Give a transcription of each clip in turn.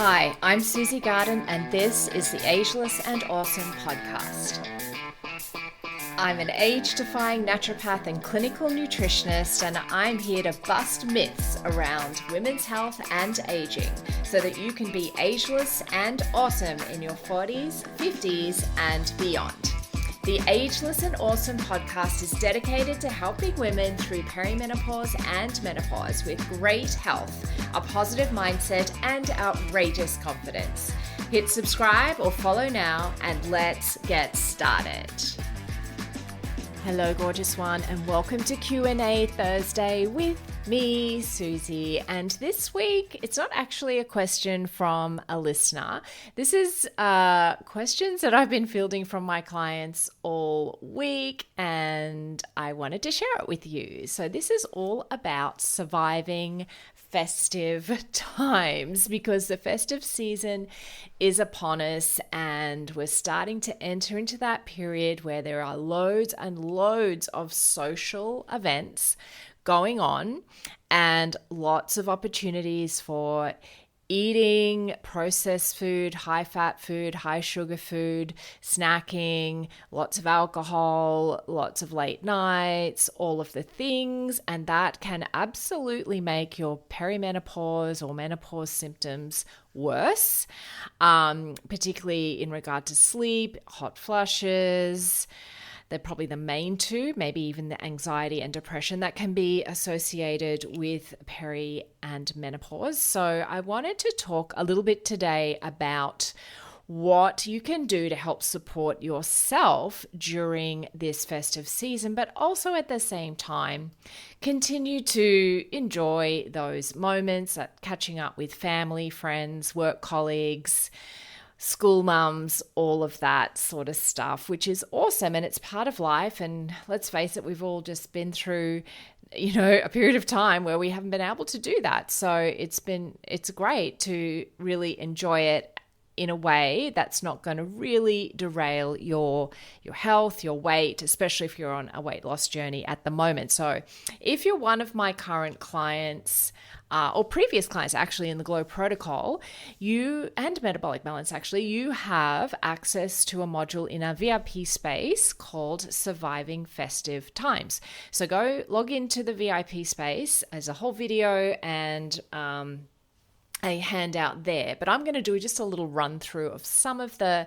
Hi, I'm Susie Garden, and this is the Ageless and Awesome podcast. I'm an age-defying naturopath and clinical nutritionist, and I'm here to bust myths around women's health and aging so that you can be ageless and awesome in your 40s, 50s, and beyond. The Ageless and Awesome podcast is dedicated to helping women through perimenopause and menopause with great health, a positive mindset, and outrageous confidence. Hit subscribe or follow now, and let's get started. Hello, gorgeous one, and welcome to Q&A Thursday with me, Susie. And this week, it's not actually a question from a listener. This is questions that I've been fielding from my clients all week, and I wanted to share it with you. So this is all about surviving festive times, because the festive season is upon us and we're starting to enter into that period where there are loads and loads of social events going on and lots of opportunities for eating processed food, high fat food, high sugar food, snacking, lots of alcohol, lots of late nights, all of the things. And that can absolutely make your perimenopause or menopause symptoms worse, particularly in regard to sleep, hot flushes. They're probably the main two, maybe even the anxiety and depression that can be associated with peri and menopause. So I wanted to talk a little bit today about what you can do to help support yourself during this festive season, but also at the same time, continue to enjoy those moments, catching up with family, friends, work colleagues, school mums, all of that sort of stuff, which is awesome. And it's part of life. And let's face it, we've all just been through, a period of time where we haven't been able to do that. So it's great to really enjoy it in a way that's not going to really derail your health, your weight, especially if you're on a weight loss journey at the moment. So if you're one of my current clients, or previous clients actually in the Glow Protocol, and Metabolic Balance actually, you have access to a module in our VIP space called Surviving Festive Times. So go log into the VIP space as a whole video and a handout there, but I'm going to do just a little run through of some of the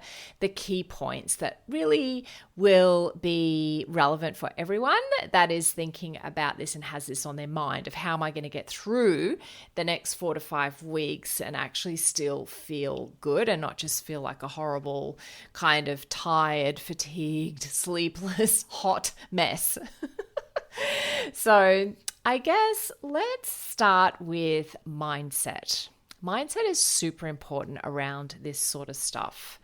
key points that really will be relevant for everyone that is thinking about this and has this on their mind of how am I going to get through the next 4 to 5 weeks and actually still feel good and not just feel like a horrible kind of tired, fatigued, sleepless, hot mess. So I guess let's start with mindset. Mindset is super important around this sort of stuff.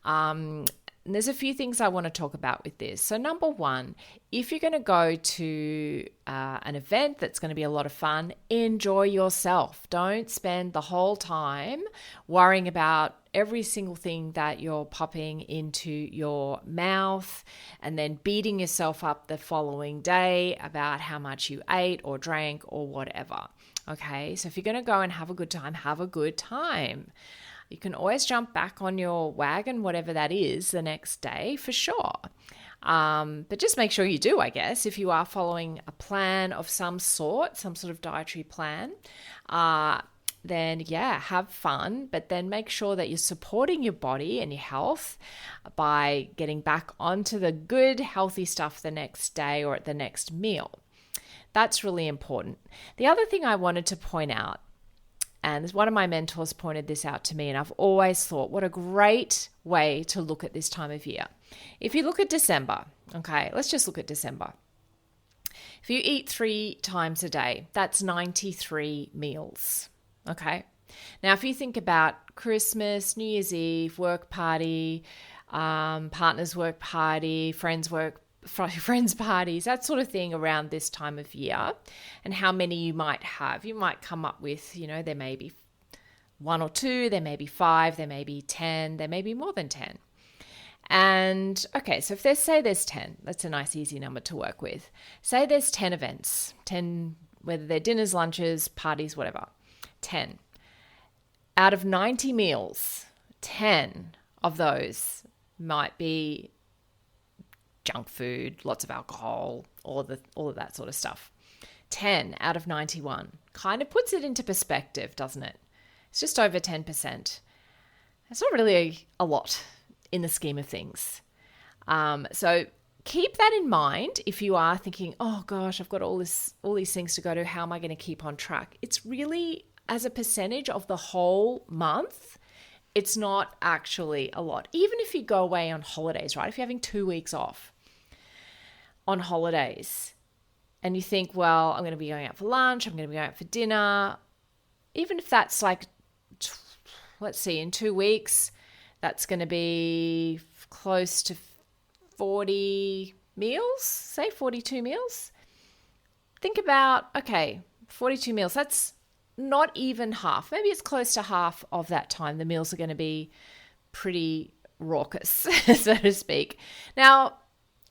And there's a few things I want to talk about with this. So number one, if you're going to go to an event that's going to be a lot of fun, enjoy yourself. Don't spend the whole time worrying about every single thing that you're popping into your mouth and then beating yourself up the following day about how much you ate or drank or whatever. Okay, so if you're going to go and have a good time, have a good time. You can always jump back on your wagon, whatever that is, the next day for sure. But just make sure you do, I guess, if you are following a plan of some sort of dietary plan, then yeah, have fun, but then make sure that you're supporting your body and your health by getting back onto the good, healthy stuff the next day or at the next meal. That's really important. The other thing I wanted to point out, and one of my mentors pointed this out to me, and I've always thought, what a great way to look at this time of year. If you look at December, okay, let's just look at December. If you eat 3 times a day, that's 93 meals, okay? Now, if you think about Christmas, New Year's Eve, work party, partner's work party, friends parties, that sort of thing around this time of year, and how many you might have. You might come up with, there may be 1 or 2, there may be 5, there may be 10, there may be more than 10. And okay, so if there's 10, that's a nice easy number to work with. Say there's 10 events, 10, whether they're dinners, lunches, parties, whatever, 10. Out of 90 meals, 10 of those might be junk food, lots of alcohol, all of that sort of stuff. 10 out of 91 kind of puts it into perspective, doesn't it? It's just over 10%. It's not really a lot in the scheme of things. So keep that in mind if you are thinking, oh gosh, I've got all these things to go to. How am I going to keep on track? It's really, as a percentage of the whole month, it's not actually a lot. Even if you go away on holidays, right? If you're having 2 weeks off on holidays and you think, well, I'm going to be going out for lunch, I'm going to be going out for dinner, even if that's like, let's see, in 2 weeks, that's going to be close to 40 meals, say 42 meals. Think about, okay, 42 meals, that's not even half. Maybe it's close to half of that time. The meals are going to be pretty raucous, so to speak. Now,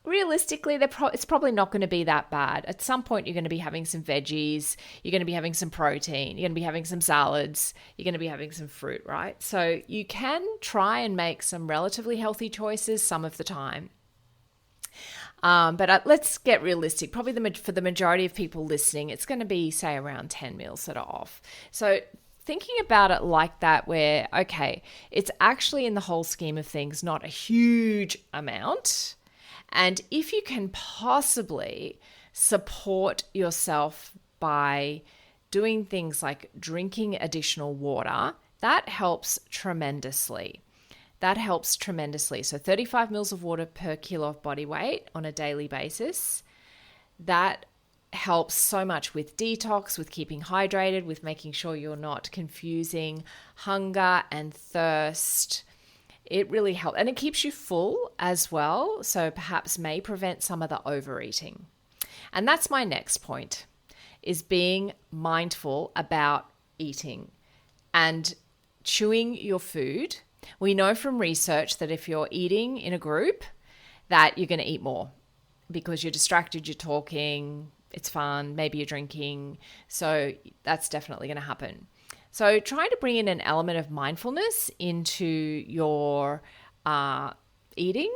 realistically, it's probably not going to be that bad. At some point, you're going to be having some veggies, you're going to be having some protein, you're going to be having some salads, you're going to be having some fruit, right? So you can try and make some relatively healthy choices some of the time. But let's get realistic. Probably for the majority of people listening, it's going to be, say, around 10 meals that are off. So thinking about it like that, where, okay, it's actually in the whole scheme of things, not a huge amount. And if you can possibly support yourself by doing things like drinking additional water, that helps tremendously. So 35 mils of water per kilo of body weight on a daily basis. That helps so much with detox, with keeping hydrated, with making sure you're not confusing hunger and thirst. It really helps. And it keeps you full as well. So perhaps may prevent some of the overeating. And that's my next point, is being mindful about eating and chewing your food. We know from research that if you're eating in a group, that you're going to eat more because you're distracted, you're talking, it's fun, maybe you're drinking. So that's definitely going to happen. So trying to bring in an element of mindfulness into your eating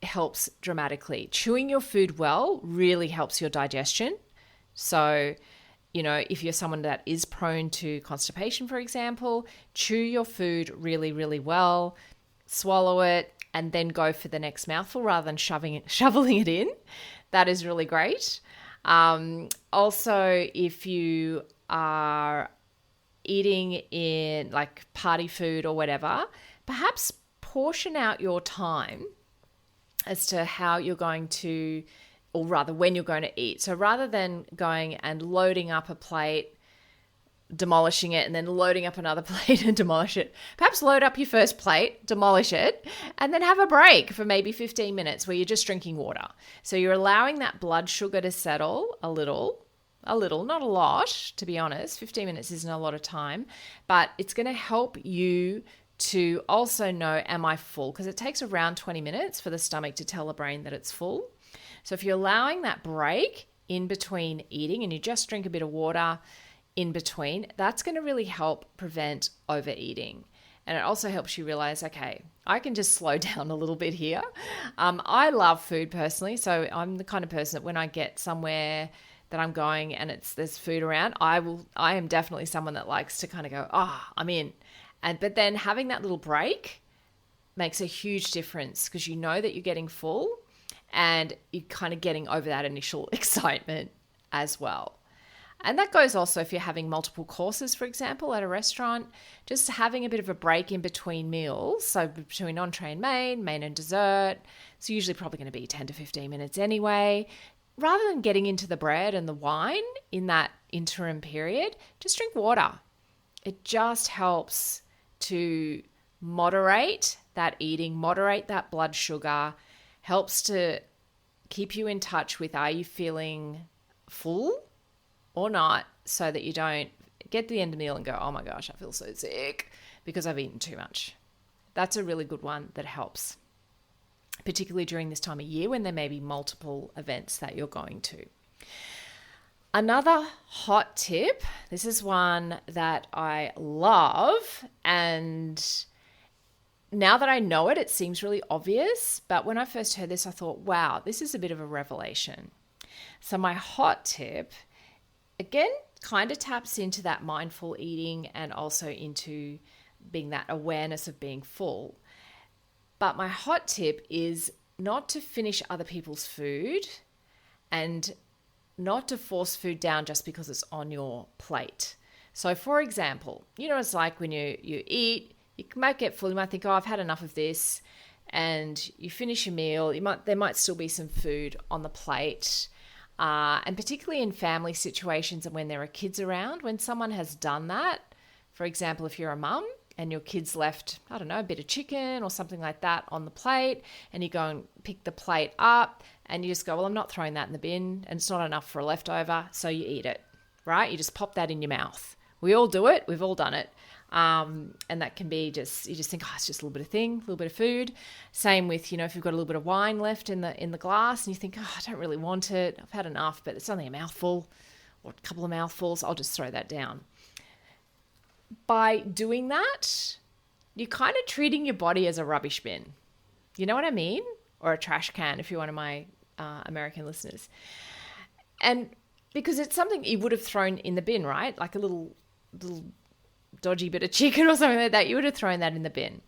helps dramatically. Chewing your food well really helps your digestion. So, if you're someone that is prone to constipation, for example, chew your food really, really well, swallow it, and then go for the next mouthful rather than shoveling it in. That is really great. Also, if you are eating in like party food or whatever, perhaps portion out your time as to how you're going to, or rather when you're going to eat. So rather than going and loading up a plate, demolishing it, and then loading up another plate and demolish it, perhaps load up your first plate, demolish it, and then have a break for maybe 15 minutes where you're just drinking water. So you're allowing that blood sugar to settle a little, not a lot, to be honest. 15 minutes isn't a lot of time, but it's going to help you to also know, am I full? Because it takes around 20 minutes for the stomach to tell the brain that it's full. So if you're allowing that break in between eating and you just drink a bit of water in between, that's going to really help prevent overeating. And it also helps you realize, okay, I can just slow down a little bit here. I love food personally. So I'm the kind of person that when I get somewhere that I'm going and there's food around, I am definitely someone that likes to kind of go, I'm in. But then having that little break makes a huge difference because you know that you're getting full and you're kind of getting over that initial excitement as well. And that goes also if you're having multiple courses, for example, at a restaurant, just having a bit of a break in between meals. So between entree and main and dessert, it's usually probably going to be 10 to 15 minutes anyway. Rather than getting into the bread and the wine in that interim period, just drink water. It just helps to moderate that eating, moderate that blood sugar, helps to keep you in touch with, are you feeling full or not, so that you don't get to the end of the meal and go, oh my gosh, I feel so sick because I've eaten too much. That's a really good one that helps, particularly during this time of year when there may be multiple events that you're going to. Another hot tip, this is one that I love, and now that I know it, it seems really obvious, but when I first heard this, I thought, wow, this is a bit of a revelation. So my hot tip, again, kind of taps into that mindful eating and also into being that awareness of being full. But my hot tip is not to finish other people's food and not to force food down just because it's on your plate. So for example, it's like when you eat, you might get full, you might think, oh, I've had enough of this, and you finish your meal, there might still be some food on the plate. And particularly in family situations and when there are kids around, when someone has done that, for example, if you're a mum and your kids left, I don't know, a bit of chicken or something like that on the plate, and you go and pick the plate up and you just go, well, I'm not throwing that in the bin and it's not enough for a leftover, so you eat it, right? You just pop that in your mouth. We all do it. We've all done it. And that can be you just think, oh, it's just a little bit of food. Same with, if you've got a little bit of wine left in the glass and you think, oh, I don't really want it. I've had enough, but it's only a mouthful or a couple of mouthfuls. I'll just throw that down. By doing that, you're kind of treating your body as a rubbish bin. You know what I mean? Or a trash can if you're one of my American listeners. And because it's something you would have thrown in the bin, right? Like a little dodgy bit of chicken or something like that, you would have thrown that in the bin.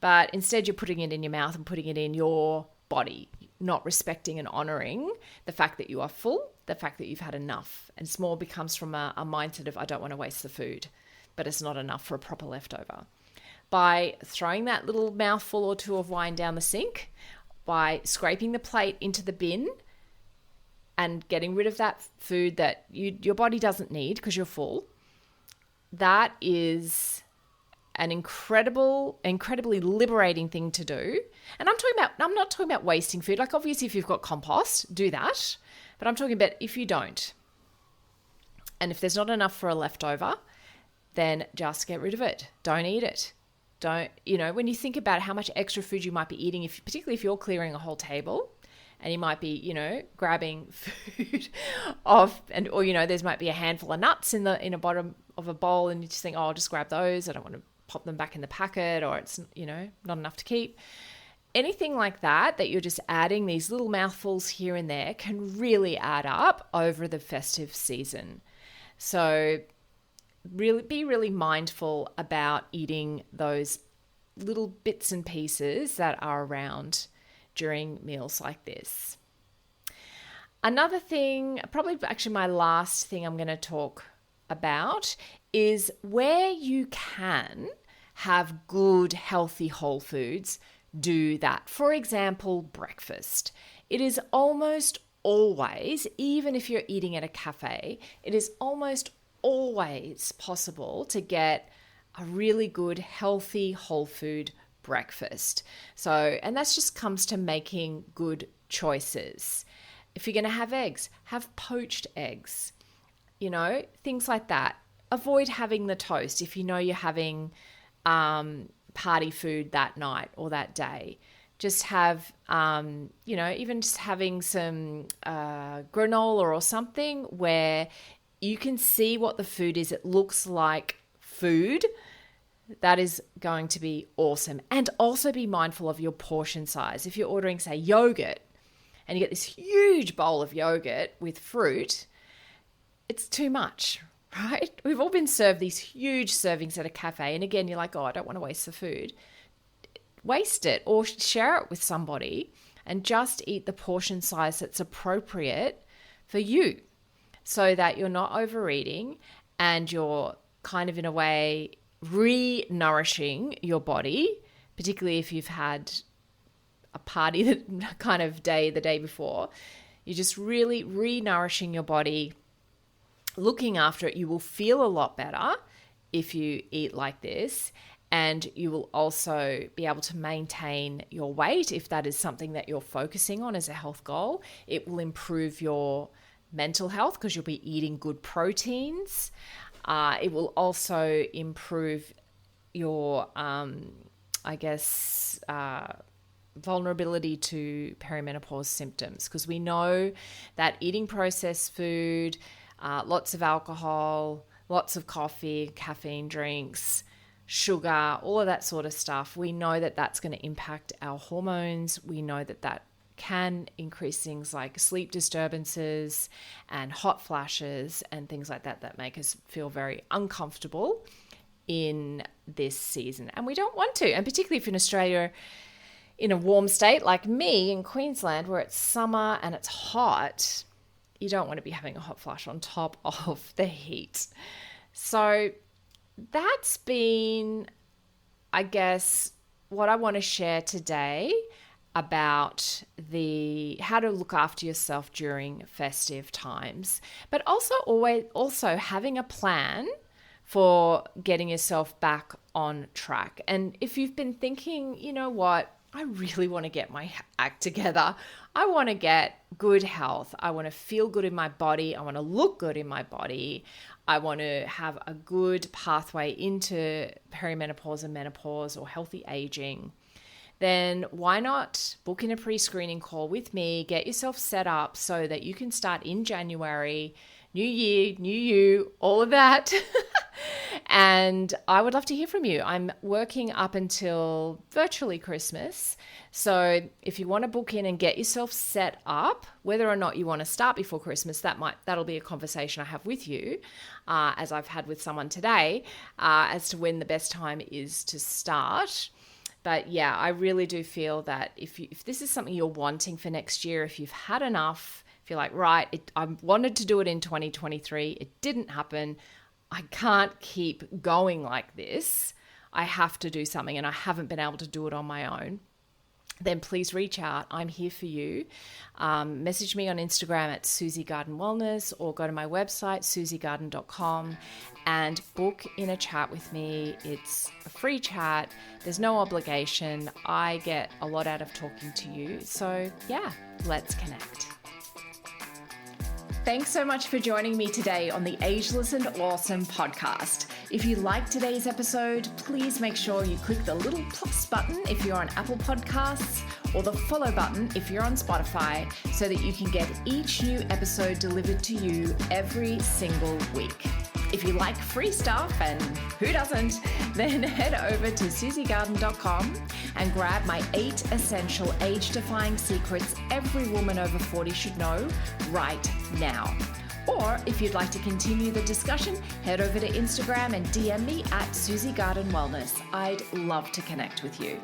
But instead you're putting it in your mouth and putting it in your body, not respecting and honoring the fact that you are full, the fact that you've had enough. And small becomes from a mindset of, I don't want to waste the food, but it's not enough for a proper leftover. By throwing that little mouthful or two of wine down the sink, by scraping the plate into the bin and getting rid of that food that your body doesn't need because you're full, that is an incredibly liberating thing to do. And I'm not talking about wasting food. Like obviously if you've got compost, do that. But I'm talking about if you don't. And if there's not enough for a leftover, then just get rid of it. Don't eat it. When you think about how much extra food you might be eating, particularly if you're clearing a whole table, and you might be, grabbing food or there might be a handful of nuts in the bottom of a bowl, and you just think, oh, I'll just grab those. I don't want to pop them back in the packet, or it's, not enough to keep. Anything like that you're just adding these little mouthfuls here and there can really add up over the festive season. So be really mindful about eating those little bits and pieces that are around during meals like this. Another thing, probably actually my last thing I'm going to talk about, is where you can have good, healthy whole foods, do that. For example, breakfast. It is almost always, even if you're eating at a cafe, it is almost always possible to get a really good, healthy, whole food breakfast. So, and that just comes to making good choices. If you're going to have eggs, have poached eggs, things like that. Avoid having the toast if you know you're having party food that night or that day. Just have, even just having some granola or something where you can see what the food is. It looks like food. That is going to be awesome. And also be mindful of your portion size. If you're ordering, say, yogurt, and you get this huge bowl of yogurt with fruit, it's too much, right? We've all been served these huge servings at a cafe. And again, you're like, oh, I don't want to waste the food. Waste it or share it with somebody and just eat the portion size that's appropriate for you, so that you're not overeating and you're kind of in a way re-nourishing your body, particularly if you've had a party that kind of the day before. You're just really re-nourishing your body, looking after it. You will feel a lot better if you eat like this, and you will also be able to maintain your weight if that is something that you're focusing on as a health goal. It will improve your mental health because you'll be eating good proteins. It will also improve your, vulnerability to perimenopause symptoms, because we know that eating processed food, lots of alcohol, lots of coffee, caffeine drinks, sugar, all of that sort of stuff, we know that that's going to impact our hormones. We know that that can increase things like sleep disturbances and hot flashes and things like that that make us feel very uncomfortable in this season. And we don't want to. And particularly if in Australia, in a warm state like me in Queensland, where it's summer and it's hot, you don't want to be having a hot flash on top of the heat. So that's been, I guess, what I want to share today about how to look after yourself during festive times, but also having a plan for getting yourself back on track. And if you've been thinking, you know what, I really want to get my act together. I want to get good health. I want to feel good in my body. I want to look good in my body. I want to have a good pathway into perimenopause and menopause or healthy aging. Then why not book in a pre-screening call with me, get yourself set up so that you can start in January, new year, new you, all of that. And I would love to hear from you. I'm working up until virtually Christmas. So if you want to book in and get yourself set up, whether or not you want to start before Christmas, that'll be a conversation I have with you, as I've had with someone today, as to when the best time is to start. But yeah, I really do feel that if this is something you're wanting for next year, if you've had enough, if you're like, right, I wanted to do it in 2023, it didn't happen, I can't keep going like this, I have to do something and I haven't been able to do it on my own, then please reach out. I'm here for you. Message me on Instagram at Susie Garden Wellness, or go to my website, susiegarden.com, and book in a chat with me. It's a free chat. There's no obligation. I get a lot out of talking to you. So yeah, let's connect. Thanks so much for joining me today on the Ageless and Awesome podcast. If you liked today's episode, please make sure you click the little plus button if you're on Apple Podcasts, or the follow button if you're on Spotify, so that you can get each new episode delivered to you every single week. If you like free stuff, and who doesn't, then head over to susiegarden.com and grab my 8 essential age-defying secrets every woman over 40 should know right now. Or if you'd like to continue the discussion, head over to Instagram and DM me at Susie Garden Wellness. I'd love to connect with you.